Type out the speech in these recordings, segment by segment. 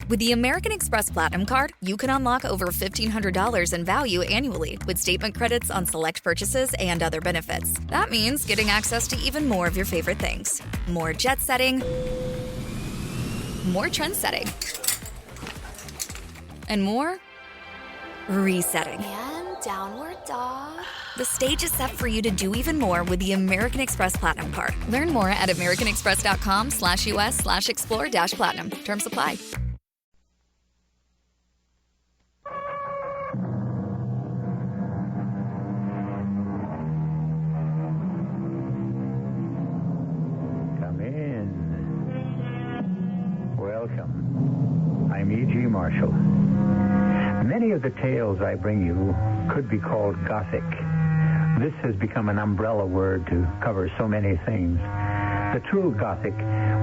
With the American Express Platinum Card, you can unlock over $1,500 in value annually with statement credits on select purchases and other benefits. That means getting access to even more of your favorite things. More jet setting, more trend setting, and more resetting. And downward dog. The stage is set for you to do even more with the American Express Platinum Card. Learn more at americanexpress.com/US/explore-platinum. Terms apply. Come in. Welcome. I'm E.G. Marshall. Many of the tales I bring you could be called Gothic. This has become an umbrella word to cover so many things. The true Gothic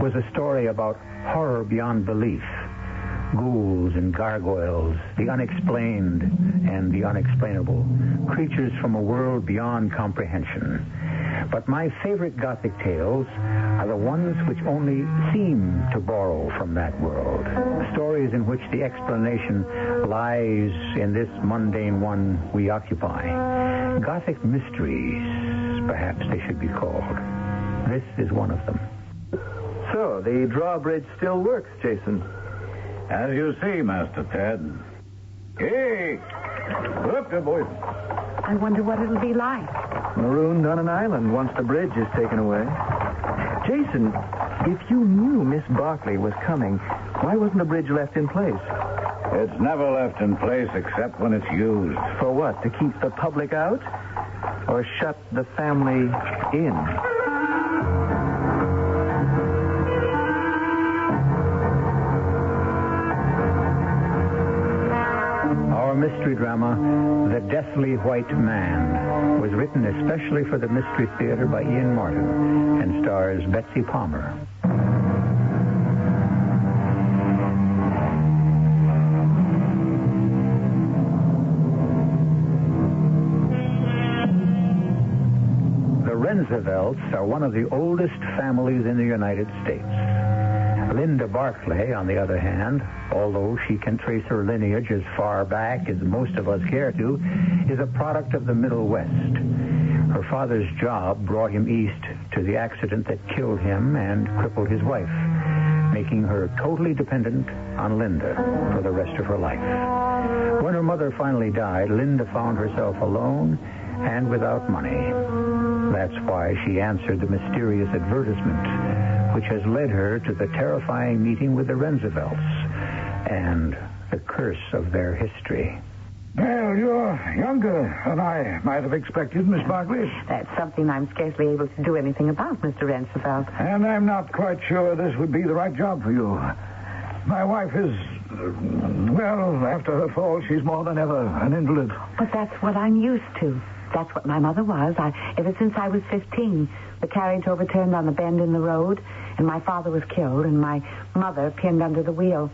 was a story about horror beyond belief, ghouls and gargoyles, the unexplained and the unexplainable, creatures from a world beyond comprehension. But my favorite Gothic tales are the ones which only seem to borrow from that world. Stories in which the explanation lies in this mundane one we occupy. Gothic mysteries, perhaps they should be called. This is one of them. So, the drawbridge still works, Jason. As you see, Master Ted. Hey! Look, good boys. I wonder what it'll be like. Marooned on an island once the bridge is taken away. Jason, if you knew Miss Barkley was coming, why wasn't the bridge left in place? It's never left in place except when it's used. For what? To keep the public out? Or shut the family in? Our mystery drama, The Deathly White Man, was written especially for the Mystery Theater by Ian Martin and stars Betsy Palmer. The Rensevelts are one of the oldest families in the United States. Linda Barclay, on the other hand, although she can trace her lineage as far back as most of us care to, is a product of the Middle West. Her father's job brought him east to the accident that killed him and crippled his wife, making her totally dependent on Linda for the rest of her life. When her mother finally died, Linda found herself alone and without money. That's why she answered the mysterious advertisement, which has led her to the terrifying meeting with the Rensevelts and the curse of their history. Well, you're younger than I might have expected, Miss Barkley. That's something I'm scarcely able to do anything about, Mr. Roosevelt. And I'm not quite sure this would be the right job for you. My wife is, well, after her fall, she's more than ever an invalid. But that's what I'm used to. That's what my mother was. Ever since I was 15, the carriage overturned on the bend in the road, and my father was killed, and my mother pinned under the wheel.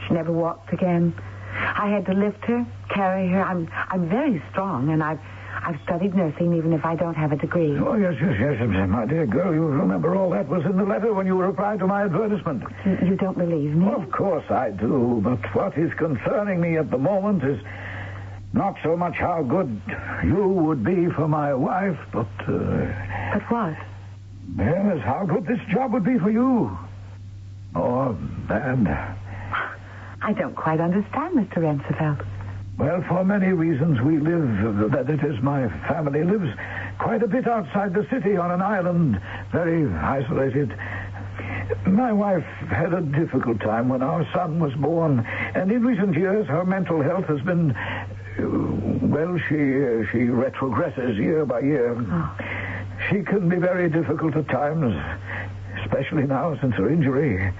She never walked again. I had to lift her, carry her. I'm very strong, and I've studied nursing, even if I don't have a degree. Oh, yes, my dear girl. You remember all that was in the letter when you replied to my advertisement. You don't believe me? Well, of course I do, but what is concerning me at the moment is not so much how good you would be for my wife, but... But what? Yes, how good this job would be for you. Or bad. I don't quite understand, Mr. Roosevelt. Well, for many reasons we live, that it is my family lives quite a bit outside the city on an island, very isolated. My wife had a difficult time when our son was born, and in recent years her mental health has been... Well, she retrogresses year by year. Oh. She can be very difficult at times, especially now since her injury.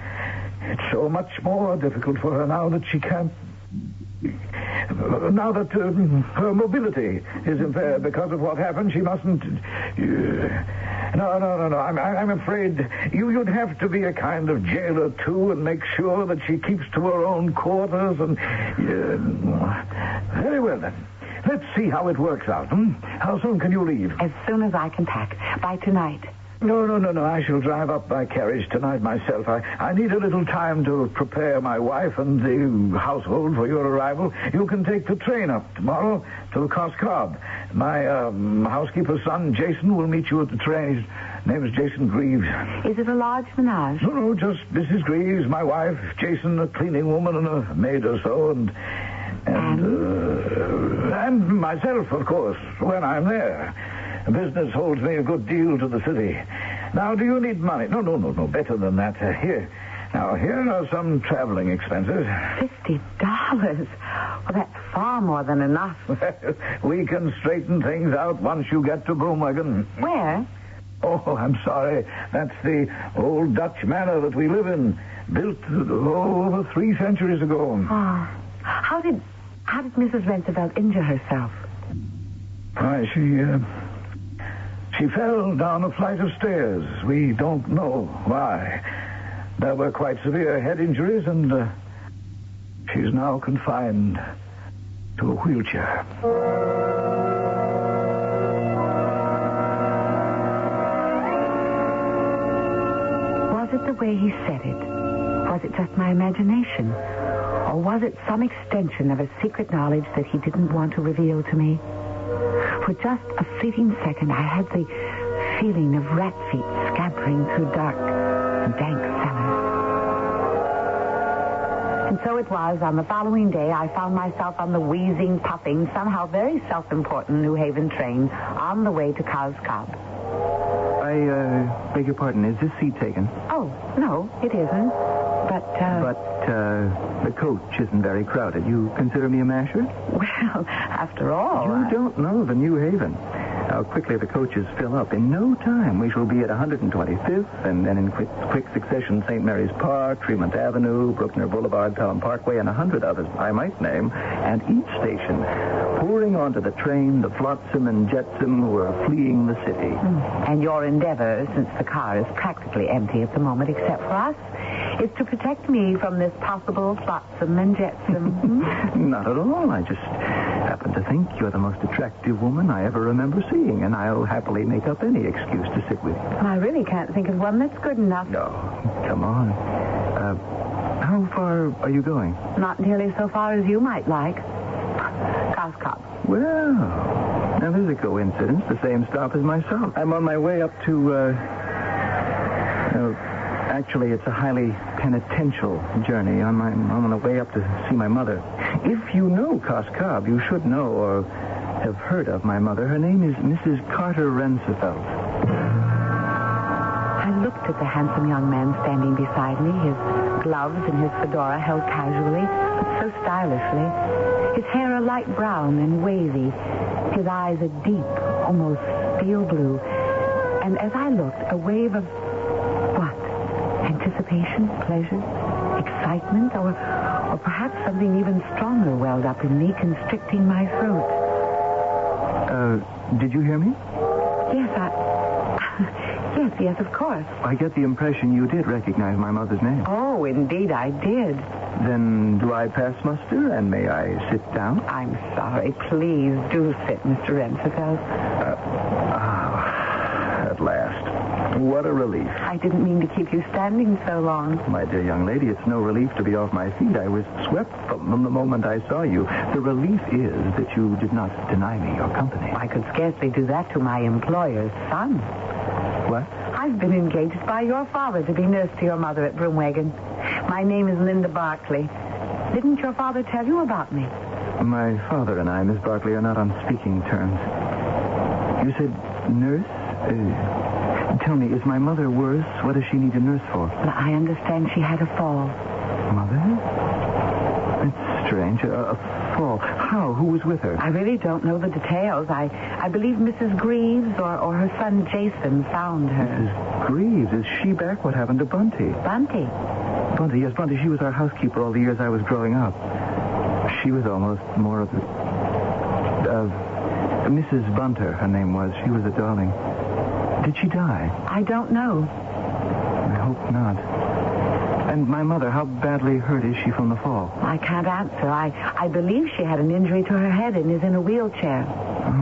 It's so much more difficult for her now that she can't... Now that her mobility is impaired because of what happened, she mustn't... No. I'm afraid you'd have to be a kind of jailer, too, and make sure that she keeps to her own quarters and... Very well, then. Let's see how it works out. How soon can you leave? As soon as I can pack. By tonight. No. I shall drive up by carriage tonight myself. I need a little time to prepare my wife and the household for your arrival. You can take the train up tomorrow to Cobb. My housekeeper's son, Jason, will meet you at the train. His name is Jason Greaves. Is it a large menage? No, just Mrs. Greaves, my wife, Jason, a cleaning woman, and a maid or so, and myself, of course, when I'm there. Business holds me a good deal to the city. Now, do you need money? No, better than that. Here are some traveling expenses. $50? Well, that's far more than enough. We can straighten things out once you get to Broomwagon. Where? Oh, I'm sorry. That's the old Dutch manor that we live in, built over 3 centuries ago. Oh. How did Mrs. Roosevelt injure herself? Why, she fell down a flight of stairs. We don't know why. There were quite severe head injuries, and she's now confined to a wheelchair. Was it the way he said it? Was it just my imagination? Or was it some extension of a secret knowledge that he didn't want to reveal to me? For just a fleeting second, I had the feeling of rat feet scampering through dark and dank cellars. And so it was, on the following day, I found myself on the wheezing, puffing, somehow very self-important New Haven train on the way to Cobb. I beg your pardon. Is this seat taken? Oh, no, it isn't. But the coach isn't very crowded. You consider me a masher? Well, after all... You don't know the New Haven. How quickly the coaches fill up. In no time, we shall be at 125th, and then in quick succession, St. Mary's Park, Tremont Avenue, Bruckner Boulevard, Pelham Parkway, and 100 others I might name. And each station, pouring onto the train, the flotsam and jetsam who are fleeing the city. And your endeavor, since the car is practically empty at the moment except for us, is to protect me from this possible flotsam and jetsam. Not at all. I just happen to think you're the most attractive woman I ever remember seeing, and I'll happily make up any excuse to sit with you. I really can't think of one that's good enough. No, come on. How far are you going? Not nearly so far as you might like. Cobb. Well, now there's a coincidence. The same stop as myself. I'm on my way up to, actually, it's a highly penitential journey. I'm on the way up to see my mother. If you know Cobb, you should know or have heard of my mother. Her name is Mrs. Carter Roosevelt. I looked at the handsome young man standing beside me, his gloves and his fedora held casually, but so stylishly. His hair a light brown and wavy, his eyes a deep, almost steel blue. And as I looked, a wave of what? Anticipation, pleasure, excitement, or perhaps something even stronger welled up in me, constricting my throat. Did you hear me? Yes, of course. I get the impression you did recognize my mother's name. Oh, indeed I did. Then do I pass muster, and may I sit down? I'm sorry. Please do sit, Mr. Roosevelt. At last. What a relief. I didn't mean to keep you standing so long. My dear young lady, it's no relief to be off my feet. I was swept from them the moment I saw you. The relief is that you did not deny me your company. I could scarcely do that to my employer's son. What? I've been engaged by your father to be nurse to your mother at Broomwagon. My name is Linda Barclay. Didn't your father tell you about me? My father and I, Miss Barclay, are not on speaking terms. You said nurse? Tell me, is my mother worse? What does she need a nurse for? Well, I understand she had a fall. Mother? That's strange. A fall. How? Who was with her? I really don't know the details. I believe Mrs. Greaves or her son Jason found her. Mrs. Greaves? Is she back? What happened to Bunty? Bunty? Bunty, yes, Bunty. She was our housekeeper all the years I was growing up. She was almost more of the... Mrs. Bunter, her name was. She was a darling. Did she die? I don't know. I hope not. And my mother, how badly hurt is she from the fall? I can't answer. I believe she had an injury to her head and is in a wheelchair. Oh,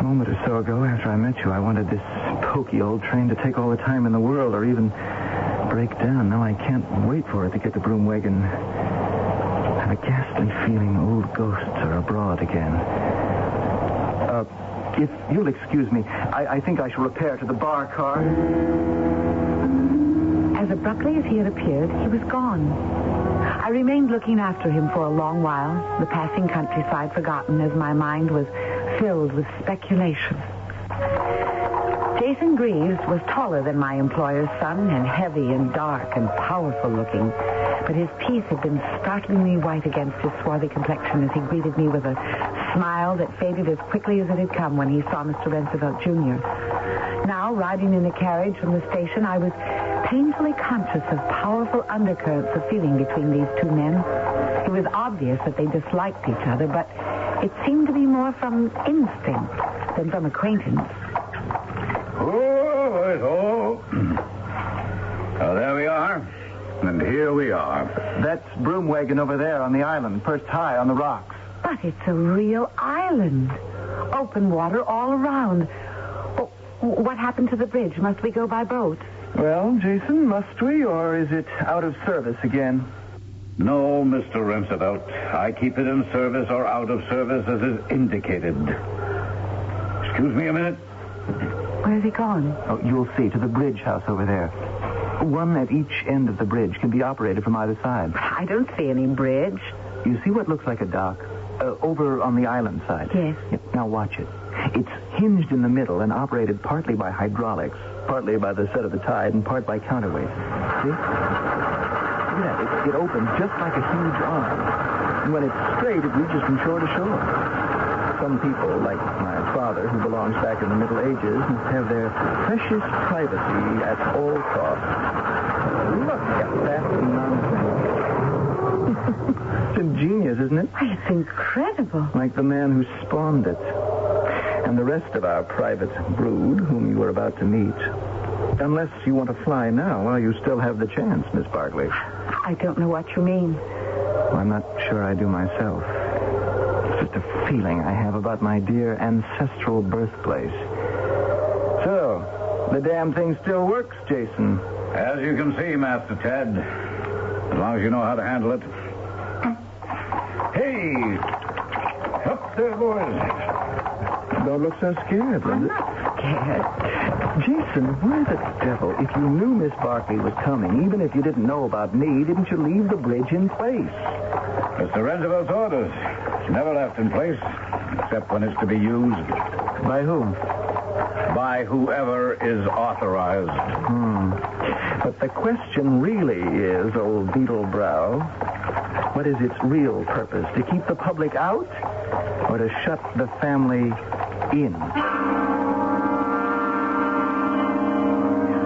no. moment or so ago, after I met you, I wanted this pokey old train to take all the time in the world or even break down. Now I can't wait for it to get to Broomwagon. I have a ghastly feeling old ghosts are abroad again. If you'll excuse me, I think I shall repair to the bar car. As abruptly as he had appeared, he was gone. I remained looking after him for a long while, the passing countryside forgotten as my mind was filled with speculation. Jason Greaves was taller than my employer's son and heavy and dark and powerful looking, but his teeth had been startlingly white against his swarthy complexion as he greeted me with a smile that faded as quickly as it had come when he saw Mr. Roosevelt Jr. Now, riding in a carriage from the station, I was painfully conscious of powerful undercurrents of feeling between these two men. It was obvious that they disliked each other, but it seemed to be more from instinct than from acquaintance. Oh. Oh, there we are. And here we are. That's Broomwagon over there on the island, perched high on the rocks. But it's a real island. Open water all around. Oh, what happened to the bridge? Must we go by boat? Well, Jason, must we, or is it out of service again? No, Mr. Roosevelt. I keep it in service or out of service as is indicated. Excuse me a minute. Where's he gone? Oh, you'll see, to the bridge house over there. One at each end of the bridge can be operated from either side. I don't see any bridge. You see what looks like a dock? Over on the island side. Yes. Yep. Now watch it. It's hinged in the middle and operated partly by hydraulics, partly by the set of the tide, and part by counterweight. See? Look at that. It opens just like a huge arm. And when it's straight, it reaches from shore to shore. Some people, like my father, who belongs back in the Middle Ages, must have their precious privacy at all costs. Look at that nonsense. It's ingenious, isn't it? Why, it's incredible. Like the man who spawned it. And the rest of our private brood, whom you were about to meet. Unless you want to fly now while you still have the chance, Miss Barkley. I don't know what you mean. Well, I'm not sure I do myself. It's just a feeling I have about my dear ancestral birthplace. So, the damn thing still works, Jason. As you can see, Master Ted. As long as you know how to handle it. Hey! Up there, boys. Don't look so scared, Linda. Scared. Jason, why the devil, if you knew Miss Barkley was coming, even if you didn't know about me, didn't you leave the bridge in place? Mr. Roosevelt's orders. It's never left in place, except when it's to be used. By whom? By whoever is authorized. But the question really is, old Beetlebrow, what is its real purpose? To keep the public out or to shut the family in?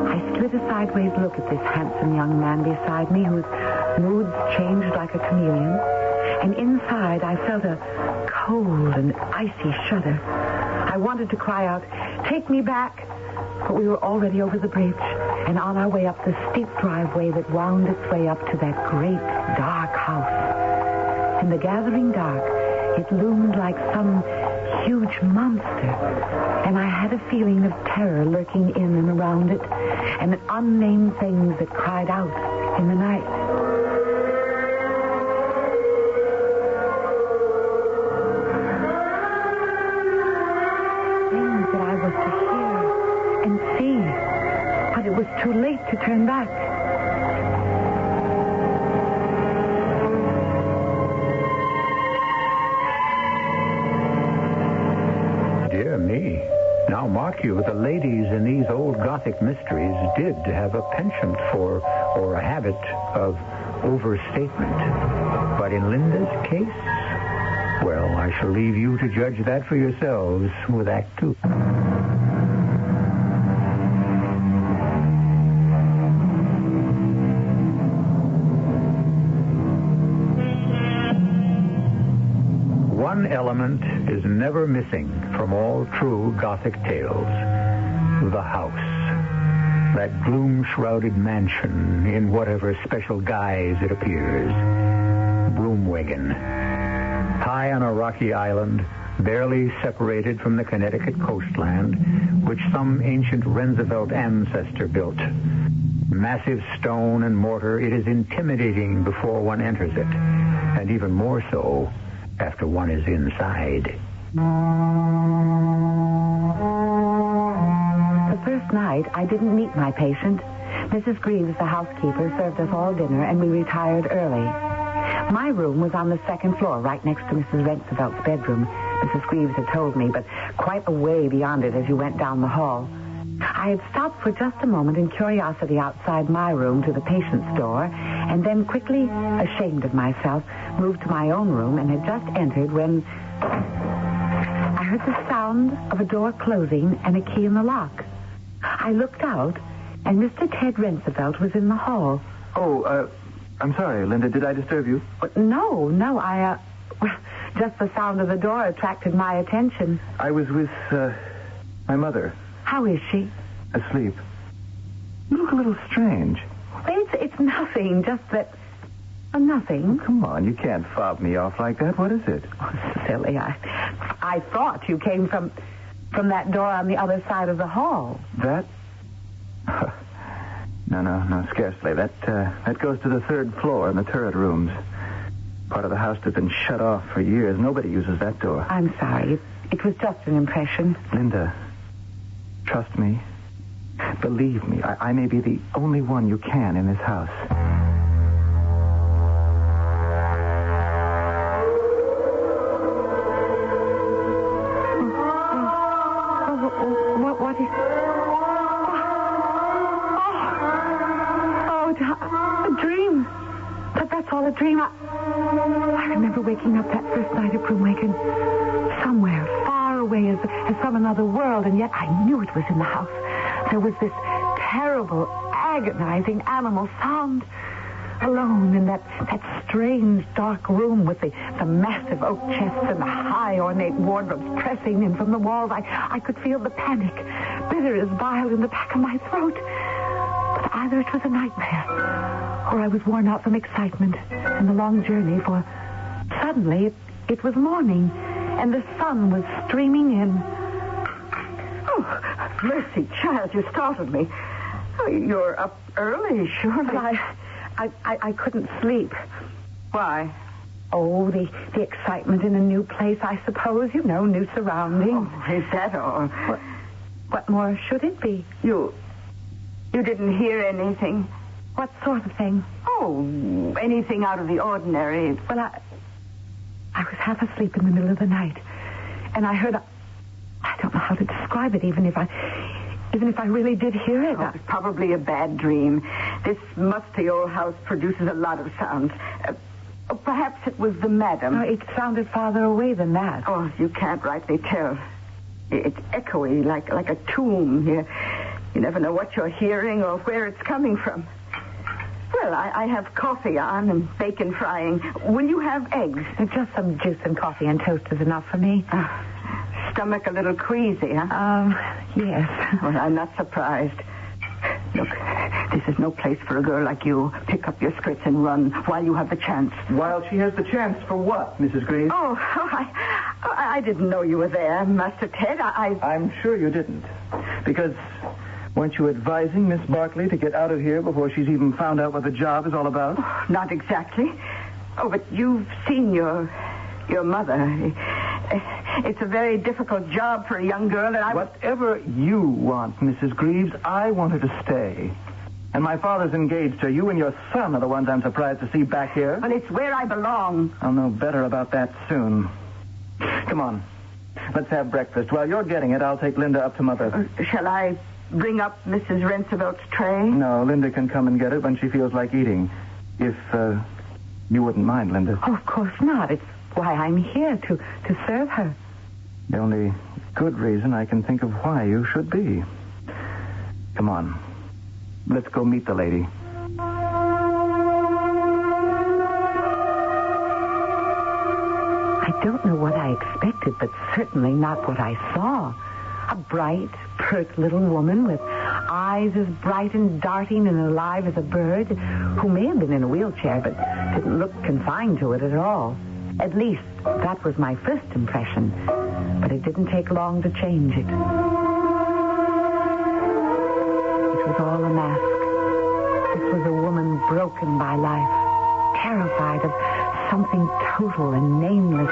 I slid a sideways look at this handsome young man beside me whose moods changed like a chameleon. And inside I felt a cold and icy shudder. I wanted to cry out, "Take me back!" But we were already over the bridge and on our way up the steep driveway that wound its way up to that great dark house. In the gathering dark, it loomed like some huge monster, and I had a feeling of terror lurking in and around it, and unnamed things that cried out in the night. Things that I was to hear and see, but it was too late to turn back. Dear me. Now, mark you, the ladies in these old Gothic mysteries did have a penchant for, or a habit of, overstatement. But in Linda's case, well, I shall leave you to judge that for yourselves with Act 2. One element is never missing from all true Gothic tales. The house. That gloom-shrouded mansion in whatever special guise it appears. Broomwagon. High on a rocky island, barely separated from the Connecticut coastland, which some ancient Roosevelt ancestor built. Massive stone and mortar, it is intimidating before one enters it, and even more so after one is inside. The first night, I didn't meet my patient. Mrs. Greaves, the housekeeper, served us all dinner, and we retired early. My room was on the second floor, right next to Mrs. Rensevelt's bedroom. Mrs. Greaves had told me, but quite a way beyond it as you went down the hall. I had stopped for just a moment in curiosity outside my room to the patient's door, and then quickly, ashamed of myself, moved to my own room and had just entered when I heard the sound of a door closing and a key in the lock. I looked out, and Mr. Ted Rensevelt was in the hall. Oh, I'm sorry, Linda. Did I disturb you? No, just the sound of the door attracted my attention. I was with, my mother. How is she? Asleep. You look a little strange. It's nothing, just that... nothing. Oh, come on, you can't fob me off like that. What is it? Oh, silly. I thought you came from that door on the other side of the hall. That? No, scarcely. That goes to the third floor in the turret rooms. Part of the house that's been shut off for years. Nobody uses that door. I'm sorry. It was just an impression. Linda, trust me. Believe me, I may be the only one you can in this house. What is... a dream. That's all a dream. I remember waking up that first night at Broomwaken, somewhere far away as from another world, and yet I knew it was in the house. There was this terrible, agonizing animal sound. Alone in that strange, dark room with the massive oak chests and the high, ornate wardrobes pressing in from the walls, I could feel the panic, bitter as bile, in the back of my throat. But either it was a nightmare, or I was worn out from excitement and the long journey, for suddenly it was morning, and the sun was streaming in. Oh, mercy, child, you startled me. Oh, you're up early, surely. But I couldn't sleep. Why? Oh, the excitement in a new place, I suppose. You know, new surroundings. Oh, is that all? What more should it be? You didn't hear anything? What sort of thing? Oh, anything out of the ordinary. Well, I was half asleep in the middle of the night, and I heard I don't know how to describe it, even if I really did hear it. Oh, it's probably a bad dream. This musty old house produces a lot of sounds. Perhaps it was the madam. No, it sounded farther away than that. Oh, you can't rightly tell. It's echoey, like a tomb here. You never know what you're hearing or where it's coming from. Well, I have coffee on and bacon frying. Will you have eggs? Just some juice and coffee and toast is enough for me. Stomach a little queasy, huh? Yes. Well, I'm not surprised. Look, this is no place for a girl like you. Pick up your skirts and run while you have the chance. While she has the chance for what, Mrs. Greaves? Oh, I didn't know you were there, Master Ted. I'm sure you didn't. Because weren't you advising Miss Barkley to get out of here before she's even found out what the job is all about? Oh, not exactly. Oh, but you've seen your mother. It's a very difficult job for a young girl, and Whatever you want, Mrs. Greaves, I want her to stay. And my father's engaged her. You and your son are the ones I'm surprised to see back here. Well, it's where I belong. I'll know better about that soon. Come on. Let's have breakfast. While you're getting it, I'll take Linda up to Mother. Shall I bring up Mrs. Rensevelt's tray? No, Linda can come and get it when she feels like eating. If, you wouldn't mind, Linda. Oh, of course not. It's why I'm here, to serve her. The only good reason I can think of why you should be. Come on. Let's go meet the lady. I don't know what I expected, but certainly not what I saw. A bright, pert little woman with eyes as bright and darting and alive as a bird, who may have been in a wheelchair, but didn't look confined to it at all. At least, that was my first impression. But it didn't take long to change it. It was all a mask. This was a woman broken by life, terrified of something total and nameless,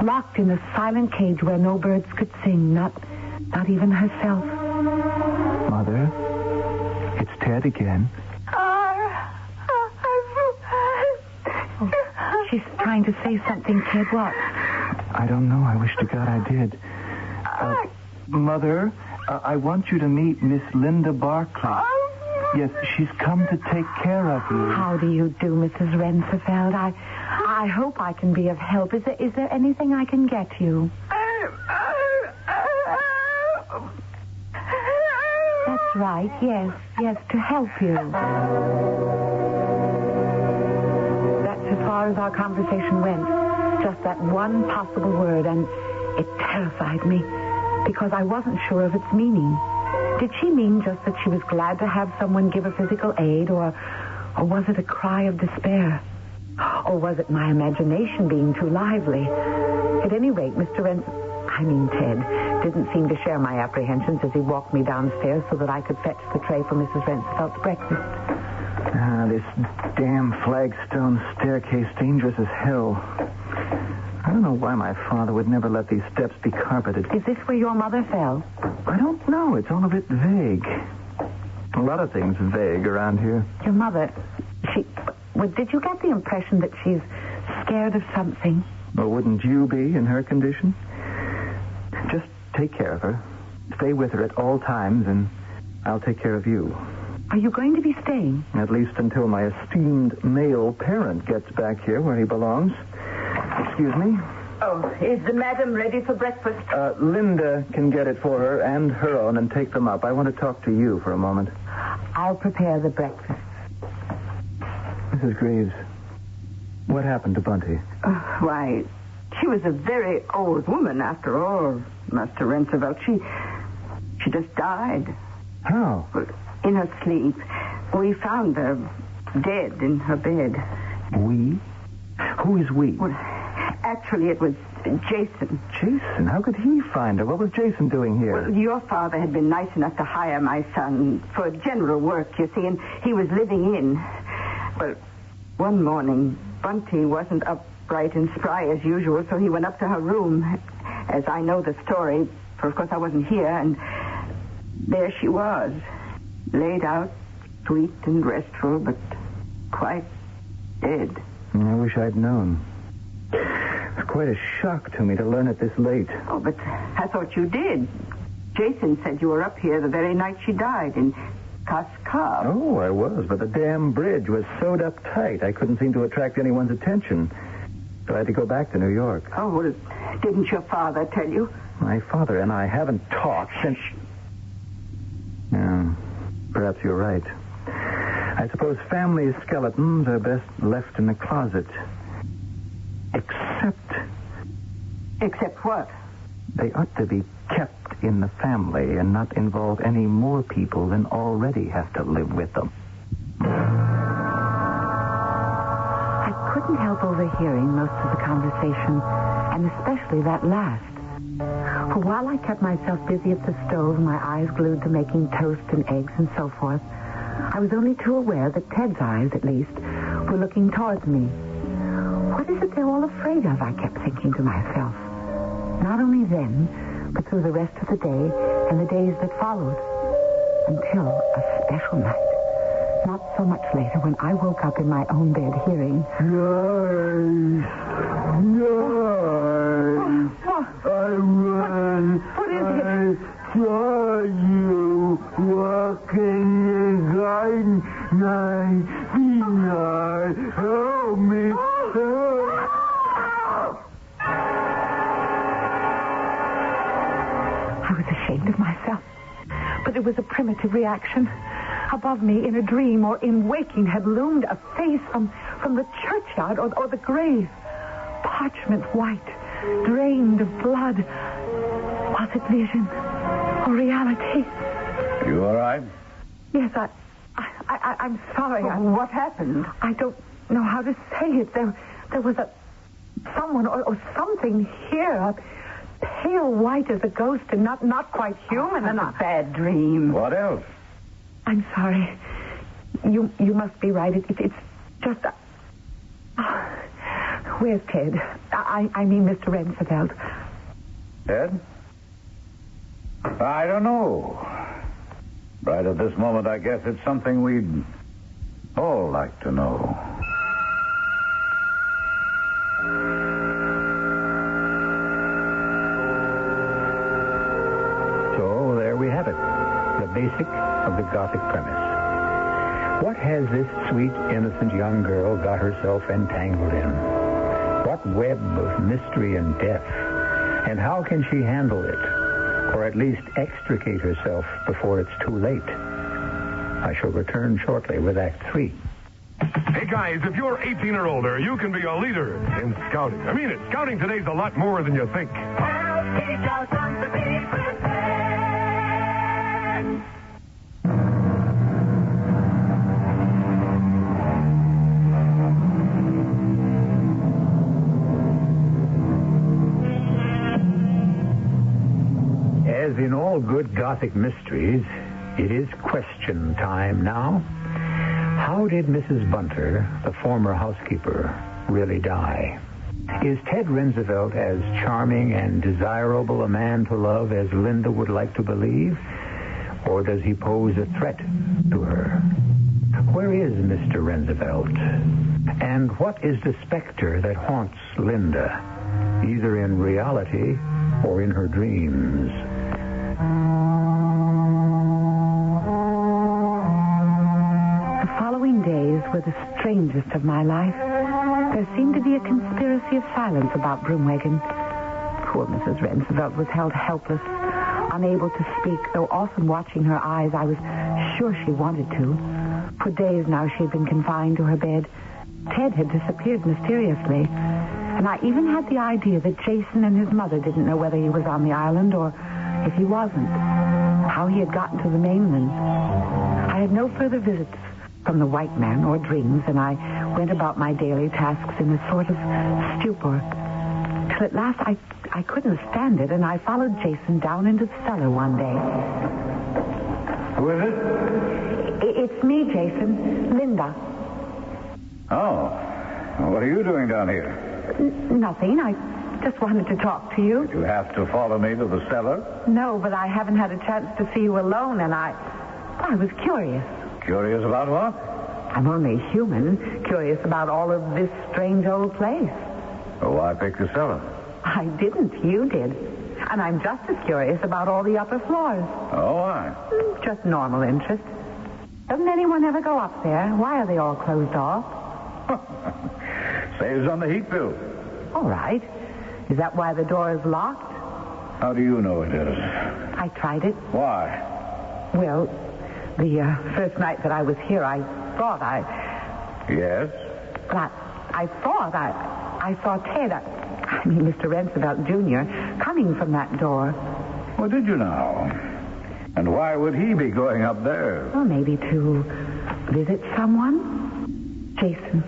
locked in a silent cage where no birds could sing, not even herself. Mother, it's Ted again. She's trying to say something, Ted. What? I don't know. I wish to God I did. Mother, I want you to meet Miss Linda Barclay. Yes, she's come to take care of you. How do you do, Mrs. Rensenfeld? I hope I can be of help. Is there anything I can get you? That's right. Yes, to help you. That's as far as our conversation went. Just that one possible word, and it terrified me because I wasn't sure of its meaning. Did she mean just that she was glad to have someone give her physical aid, or was it a cry of despair? Or was it my imagination being too lively? At any rate, Ted, didn't seem to share my apprehensions as he walked me downstairs so that I could fetch the tray for Mrs. Rensenfeld's breakfast. This damn flagstone staircase, dangerous as hell. I don't know why my father would never let these steps be carpeted. Is this where your mother fell? I don't know. It's all a bit vague. A lot of things vague around here. Your mother, did you get the impression that she's scared of something? Well, wouldn't you be in her condition? Just take care of her. Stay with her at all times, and I'll take care of you. Are you going to be staying? At least until my esteemed male parent gets back here where he belongs. Excuse me? Oh, is the madam ready for breakfast? Linda can get it for her and her own and take them up. I want to talk to you for a moment. I'll prepare the breakfast. Mrs. Greaves, what happened to Bunty? Why, she was a very old woman after all, Master Rensenfeld. She just died. How? In her sleep. We found her dead in her bed. We? Who is we? Well, actually, it was Jason. Jason? How could he find her? What was Jason doing here? Well, your father had been nice enough to hire my son for general work, you see, and he was living in. Well, one morning, Bunty wasn't upright and spry as usual, so he went up to her room, as I know the story, for of course I wasn't here, and there she was, laid out, sweet and restful, but quite dead. I wish I'd known. It was quite a shock to me to learn it this late. Oh, but I thought you did. Jason said you were up here the very night she died in Cascab. Oh, I was, but the damn bridge was sewed up tight. I couldn't seem to attract anyone's attention. So I had to go back to New York. Oh, well, didn't your father tell you? My father and I haven't talked since... Yeah, perhaps you're right. I suppose family skeletons are best left in the closet. Except what? They ought to be kept in the family and not involve any more people than already have to live with them. I couldn't help overhearing most of the conversation, and especially that last. For while I kept myself busy at the stove, my eyes glued to making toast and eggs and so forth, I was only too aware that Ted's eyes, at least, were looking towards me. What is it they're all afraid of, I kept thinking to myself. Not only then, but through the rest of the day and the days that followed. Until a special night. Not so much later when I woke up in my own bed hearing... What is it? I saw you walking in the garden. Help me. I was ashamed of myself. But it was a primitive reaction. Above me, in a dream or in waking, had loomed a face from the churchyard or the grave. Parchment white, drained of blood. Was it vision or reality? You all right? Yes, I'm sorry. What happened? I don't know how to say it. There was a someone or something here. Pale white as a ghost and not quite human. And a bad dream. What else? I'm sorry. You must be right. It's just... where's Ted? I mean Mr. Rensenfeld. Ted? I don't know. Right at this moment, I guess it's something we'd all like to know. So there we have it, the basic of the Gothic premise. What has this sweet, innocent young girl got herself entangled in? What web of mystery and death? And how can she handle it? Or at least extricate herself before it's too late? I shall return shortly with Act 3. Hey, guys, if you're 18 or older, you can be a leader in scouting. I mean it. Scouting today's a lot more than you think. As in all good Gothic mysteries, it is question time now. How did Mrs. Bunter, the former housekeeper, really die? Is Ted Rensenfeld as charming and desirable a man to love as Linda would like to believe? Or does he pose a threat to her? Where is Mr. Rensenfeld? And what is the specter that haunts Linda, either in reality or in her dreams? The following days were the strangest of my life. There seemed to be a conspiracy of silence about Broomwagon. Poor Mrs. Rensenfeld was held helpless, unable to speak, though often watching her eyes, I was sure she wanted to. For days now she had been confined to her bed. Ted had disappeared mysteriously, and I even had the idea that Jason and his mother didn't know whether he was on the island or, if he wasn't, how he had gotten to the mainland. I had no further visits from the white man or dreams, and I went about my daily tasks in a sort of stupor. Till at last I couldn't stand it, and I followed Jason down into the cellar one day. Who is it? It's me, Jason. Linda. Oh. What are you doing down here? Nothing. I just wanted to talk to you. You have to follow me to the cellar? No, but I haven't had a chance to see you alone, and I was curious. Curious about what? I'm only human, curious about all of this strange old place. Oh, why pick the cellar? I didn't. You did. And I'm just as curious about all the upper floors. Oh, why? Just normal interest. Doesn't anyone ever go up there? Why are they all closed off? Saves on the heat bill. All right. Is that why the door is locked? How do you know it is? I tried it. Why? Well, the first night that I was here, I thought Yes? But I thought I saw Ted, Mr. Rensenfeld Jr., coming from that door. Well, did you now? And why would he be going up there? Well, maybe to visit someone? Jason,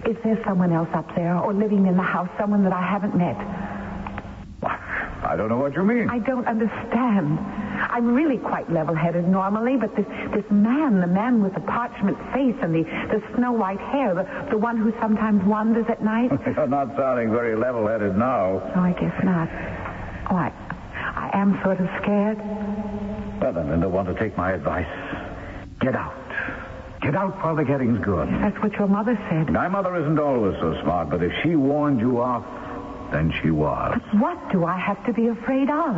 is there someone else up there or living in the house, someone that I haven't met? I don't know what you mean. I don't understand. I'm really quite level-headed normally, but this man, the man with the parchment face and the snow-white hair, the one who sometimes wanders at night. You're not sounding very level-headed now. Oh, I guess not. Oh, I am sort of scared. Well, then, Linda, want to take my advice? Get out. Get out while the getting's good. That's what your mother said. My mother isn't always so smart, but if she warned you off, then she was. But what do I have to be afraid of?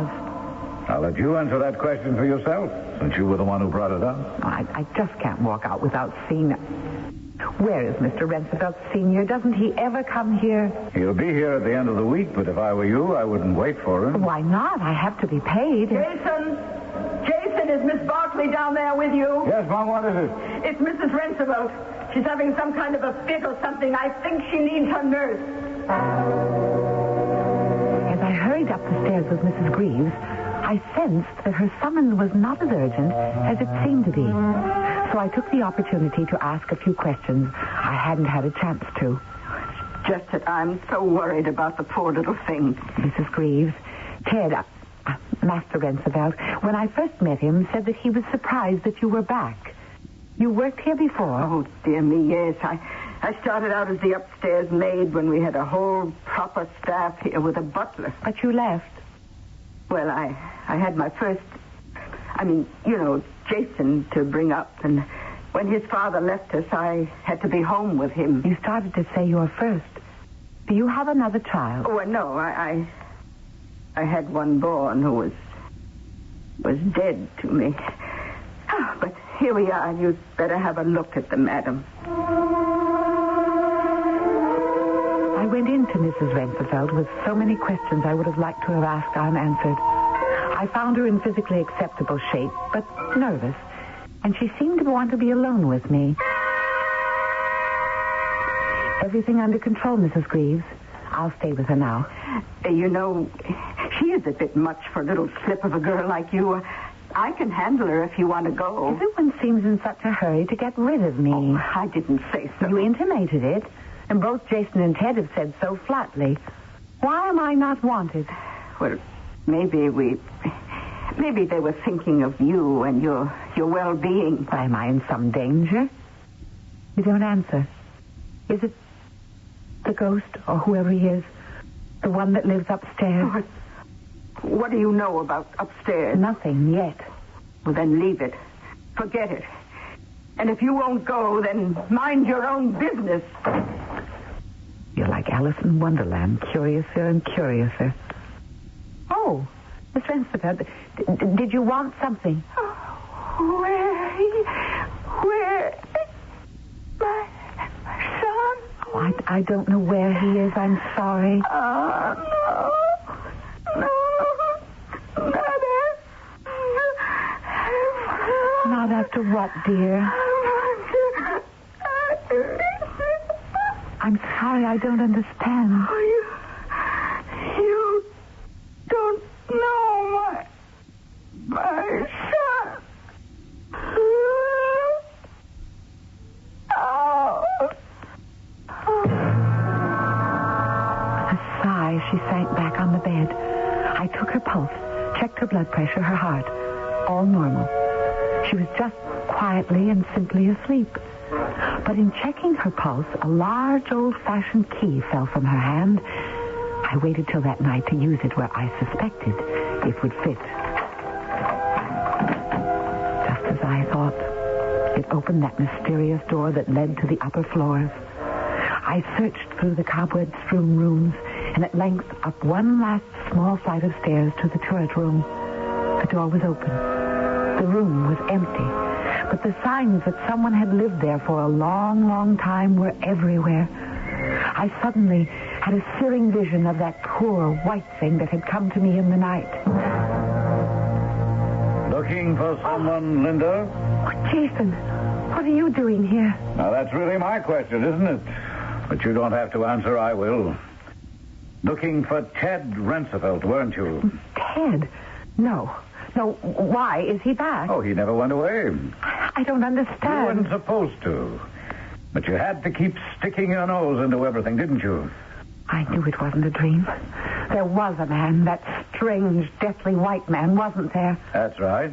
I'll let you answer that question for yourself, since you were the one who brought it up. I just can't walk out without seeing... Where is Mr. Rensenfeld Sr.? Doesn't he ever come here? He'll be here at the end of the week, but if I were you, I wouldn't wait for him. Why not? I have to be paid. Jason, is Miss Barkley down there with you? Yes, Mom, what is it? It's Mrs. Rensenfeld. She's having some kind of a fit or something. I think she needs her nurse. As I hurried up the stairs with Mrs. Greaves, I sensed that her summons was not as urgent as it seemed to be. So I took the opportunity to ask a few questions I hadn't had a chance to. just that I'm so worried about the poor little thing. Mrs. Greaves, Ted, Master Roosevelt, when I first met him, said that he was surprised that you were back. You worked here before? Oh, dear me, yes. I started out as the upstairs maid when we had a whole proper staff here with a butler. But you left. Well, I had my first, Jason to bring up, and when his father left us, I had to be home with him. You started to say you were first. Do you have another child? Oh, no, I had one born who was dead to me. Oh, but here we are. You'd better have a look at them, madam. I went into Mrs. Roosevelt with so many questions I would have liked to have asked unanswered. I found her in physically acceptable shape, but nervous, and she seemed to want to be alone with me. Everything under control, Mrs. Greaves. I'll stay with her now. She is a bit much for a little slip of a girl like you. I can handle her if you want to go. Everyone seems in such a hurry to get rid of me. Oh, I didn't say so. You intimated it, and both Jason and Ted have said so flatly. Why am I not wanted? Well, maybe they were thinking of you and your well-being. Am I in some danger? You don't answer. Is it the ghost or whoever he is, the one that lives upstairs? What do you know about upstairs? Nothing yet. Well, then leave it. Forget it. And if you won't go, then mind your own business. You're like Alice in Wonderland, curiouser and curiouser. Oh, Miss Roosevelt, did you want something? Where? My son? Oh, I don't know where he is. I'm sorry. No. Not after what, dear? I'm sorry, I don't understand. You don't know my son. A sigh, she sank back on the bed. I took her pulse, checked her blood pressure, her heart. All normal. She was just quietly and simply asleep. But in checking her pulse, a large old-fashioned key fell from her hand. I waited till that night to use it where I suspected it would fit. Just as I thought, it opened that mysterious door that led to the upper floors. I searched through the cobweb-strewn rooms and at length up one last small flight of stairs to the turret room. The door was open. The room was empty, but the signs that someone had lived there for a long, long time were everywhere. I suddenly had a searing vision of that poor white thing that had come to me in the night. Looking for someone, Linda? Oh, Jason, what are you doing here? Now, that's really my question, isn't it? But you don't have to answer, I will. Looking for Ted Roosevelt, weren't you? Ted? No, why? Is he back? Oh, he never went away. I don't understand. You weren't supposed to. But you had to keep sticking your nose into everything, didn't you? I knew it wasn't a dream. There was a man, that strange, deathly white man, wasn't there? That's right.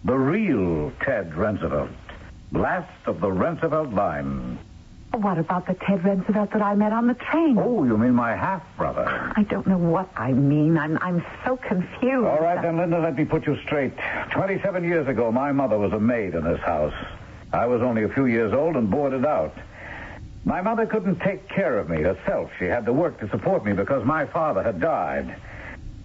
The real Ted Roosevelt. Last of the Roosevelt line. What about the Ted Roosevelt that I met on the train? Oh, you mean my half-brother? I don't know what I mean. I'm so confused. All right, then, Linda, let me put you straight. 27 years ago, my mother was a maid in this house. I was only a few years old and boarded out. My mother couldn't take care of me herself. She had to work to support me because my father had died.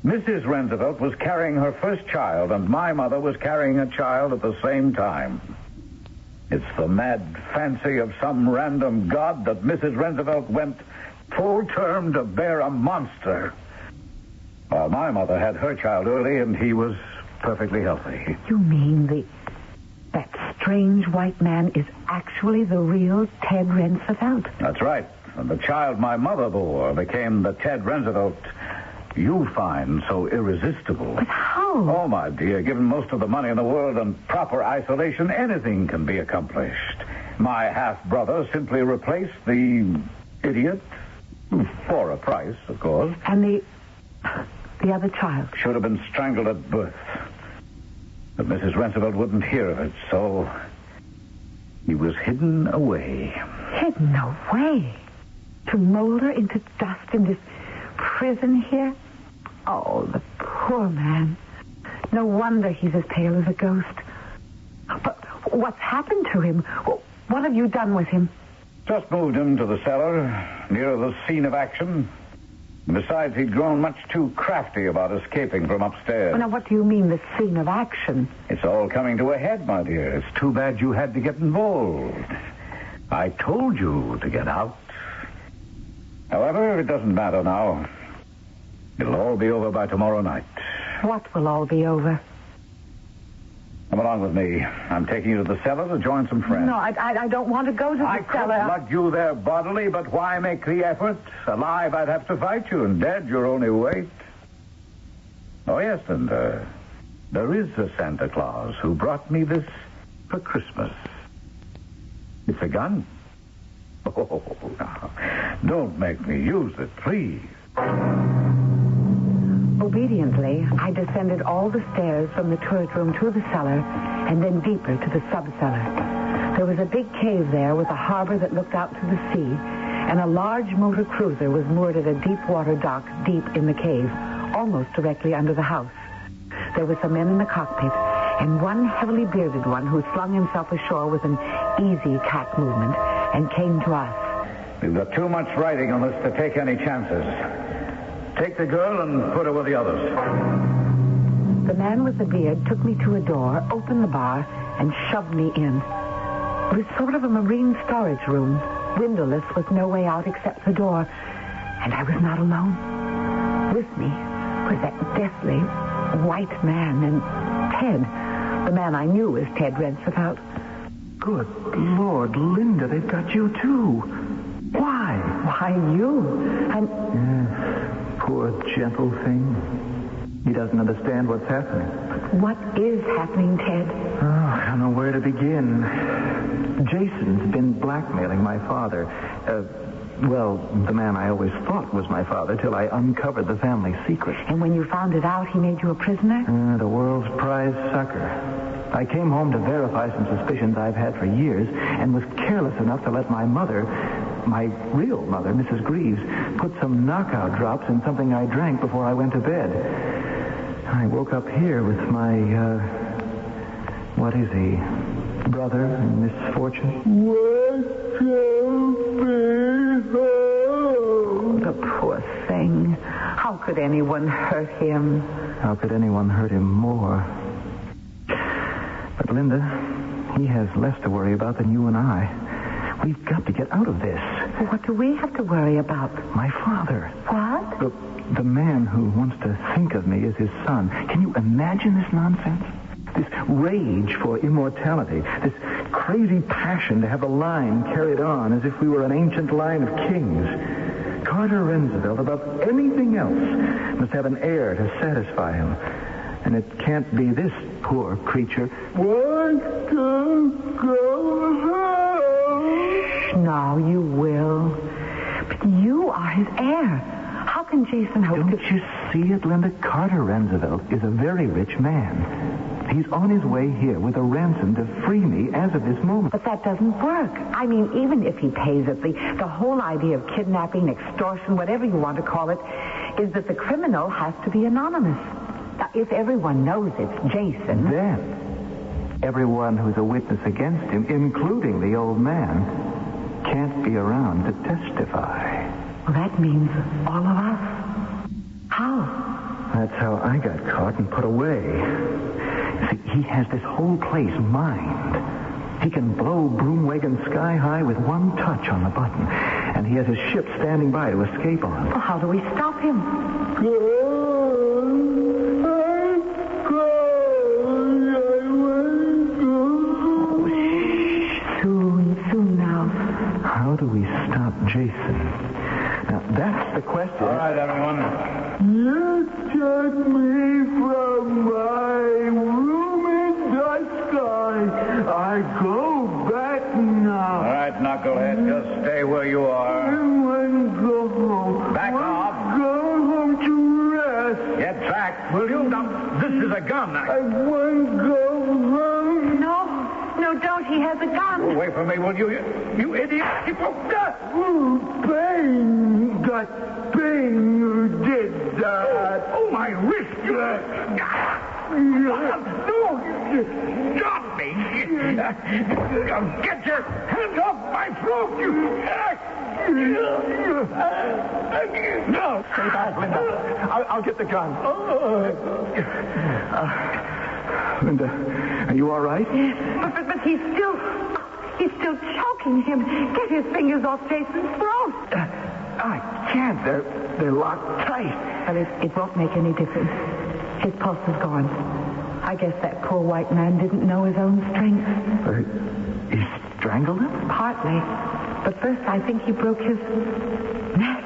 Mrs. Roosevelt was carrying her first child, and my mother was carrying a child at the same time. It's the mad fancy of some random god that Mrs. Roosevelt went full term to bear a monster. While my mother had her child early, and he was perfectly healthy. You mean that strange white man is actually the real Ted Roosevelt? That's right. And the child my mother bore became the Ted Roosevelt you find so irresistible. But how? Oh, my dear, given most of the money in the world and proper isolation, anything can be accomplished. My half-brother simply replaced the idiot, For a price, of course. And the other child? Should have been strangled at birth. But Mrs. Roosevelt wouldn't hear of it, so he was hidden away. Hidden away? To molder into dust in this prison here? Oh, the poor man. No wonder he's as pale as a ghost. But what's happened to him? What have you done with him? Just moved him to the cellar, nearer the scene of action. Besides, he'd grown much too crafty about escaping from upstairs. Well, now, what do you mean, the scene of action? It's all coming to a head, my dear. It's too bad you had to get involved. I told you to get out. However, it doesn't matter now. It'll all be over by tomorrow night. What will all be over? Come along with me. I'm taking you to the cellar to join some friends. No, I don't want to go to the I cellar. could lug you there bodily, but why make the effort? Alive, I'd have to fight you, and dead, you're only weight. Oh, yes, and there is a Santa Claus who brought me this for Christmas. It's a gun. Oh, now, don't make me use it, please. Obediently, I descended all the stairs from the turret room to the cellar, and then deeper to the sub-cellar. There was a big cave there with a harbor that looked out to the sea, and a large motor cruiser was moored at a deep-water dock deep in the cave, almost directly under the house. There were some men in the cockpit, and one heavily bearded one who slung himself ashore with an easy cat movement and came to us. We've got too much writing on this to take any chances. Take the girl and put her with the others. The man with the beard took me to a door, opened the bar, and shoved me in. It was sort of a marine storage room, windowless with no way out except the door. And I was not alone. With me was that deathly white man and Ted. The man I knew as Ted Roosevelt. Good Lord, Linda, they've got you too. Why? Why, you? And... Yes, poor gentle thing. He doesn't understand what's happening. What is happening, Ted? Oh, I don't know where to begin. Jason's been blackmailing my father. Well, the man I always thought was my father till I uncovered the family secret. And when you found it out, he made you a prisoner? The world's prize sucker. I came home to verify some suspicions I've had for years and was careless enough to let my mother, my real mother, Mrs. Greaves, put some knockout drops in something I drank before I went to bed. I woke up here with my, what is he? Brother in misfortune. The poor thing. How could anyone hurt him? How could anyone hurt him more? But, Linda, he has less to worry about than you and I. We've got to get out of this. What do we have to worry about? My father. What? The man who wants to think of me as his son. Can you imagine this nonsense? This rage for immortality. This crazy passion to have the line carried on as if we were an ancient line of kings. Carter Roosevelt, above anything else, must have an heir to satisfy him. And it can't be this poor creature. Want to go home? Now you will. But you are his heir. How can Jason hope Don't you see it, Linda? Carter Roosevelt is a very rich man. He's on his way here with a ransom to free me as of this moment. But that doesn't work. I mean, even if he pays it, the whole idea of kidnapping, extortion, whatever you want to call it, is that the criminal has to be anonymous. Now, if everyone knows it's Jason... Then, everyone who's a witness against him, including the old man, can't be around to testify. Well, that means all of us. How? That's how I got caught and put away. See, he has this whole place mined. He can blow Broomwagon sky high with one touch on the button. And he has his ship standing by to escape on. Well, how do we stop him? Soon now. How do we stop Jason? Now, that's the question. All right, everyone. You took me from my room in the sky. I go back now. All right, knucklehead, just stay where you are. I want to go home. a gun. I won't go home. No, don't. He has a gun. Away from me, will you? You idiot. Oh, pain. That pain you did that. Oh, my wrist. No, stop me. Get your hands off my throat, you. No, Stay back, Linda. I'll get the gun. Linda, are you all right? Yes, but he's still choking him. Get his fingers off Jason's throat. I can't. They're locked tight. Well, it won't make any difference. His pulse is gone. I guess that poor white man didn't know his own strength. He strangled him? Partly. But first, I think he broke his neck.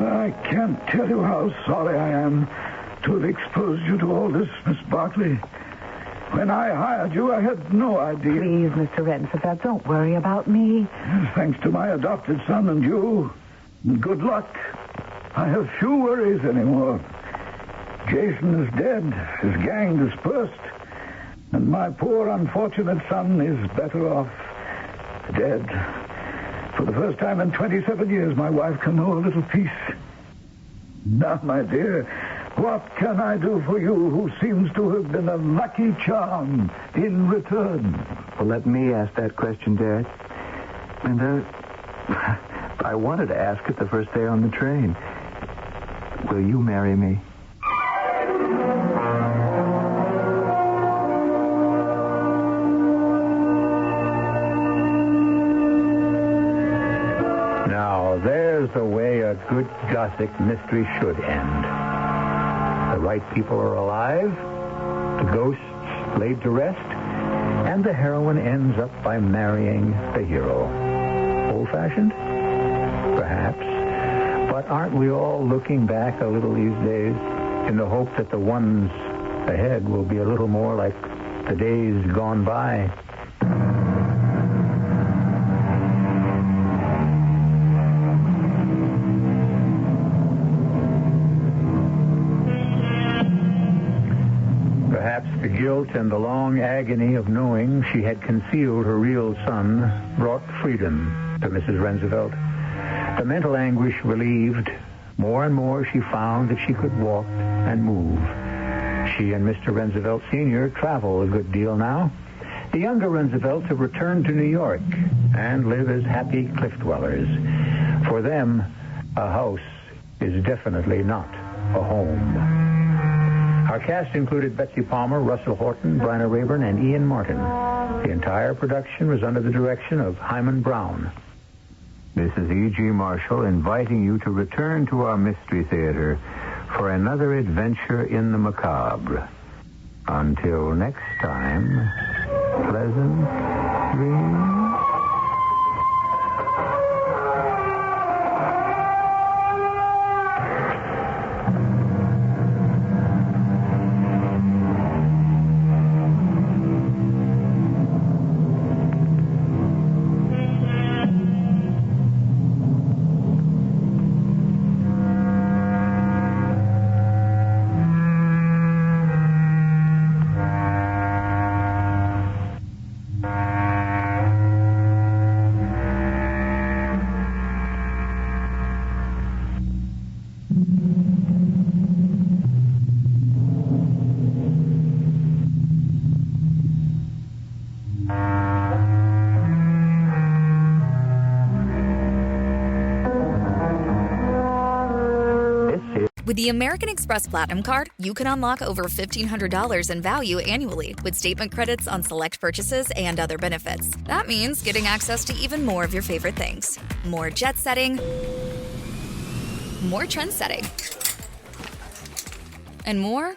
I can't tell you how sorry I am to have exposed you to all this, Miss Barkley. When I hired you, I had no idea. Please, Mr. Roosevelt, don't worry about me. Thanks to my adopted son and you, good luck. I have few worries anymore. Jason is dead, his gang dispersed, and my poor unfortunate son is better off dead. For the first time in 27 years, my wife can know a little peace. Now, my dear, what can I do for you who seems to have been a lucky charm in return? Well, let me ask that question, Dad. Linda, I wanted to ask it the first day on the train. Will you marry me? Now, there's the way a good Gothic mystery should end. The right people are alive, the ghosts laid to rest, and the heroine ends up by marrying the hero. Old-fashioned? Perhaps. But aren't we all looking back a little these days in the hope that the ones ahead will be a little more like the days gone by? Perhaps the guilt and the long agony of knowing she had concealed her real son brought freedom to Mrs. Roosevelt. The mental anguish relieved, more and more she found that she could walk and move. She and Mr. Roosevelt Sr. travel a good deal now. The younger Roosevelts have returned to New York and live as happy cliff dwellers. For them, a house is definitely not a home. Our cast included Betsy Palmer, Russell Horton, Bryna Rayburn, and Ian Martin. The entire production was under the direction of Hyman Brown. This is E.G. Marshall inviting you to return to our Mystery Theater for another adventure in the macabre. Until next time, pleasant dreams. With the American Express Platinum Card, you can unlock over $1,500 in value annually with statement credits on select purchases and other benefits. That means getting access to even more of your favorite things. More jet setting, more trend setting, and more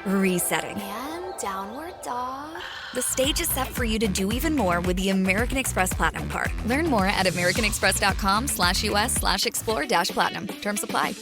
resetting. And downward dog. The stage is set for you to do even more with the American Express Platinum Card. Learn more at americanexpress.com/US/explore-platinum. Terms apply.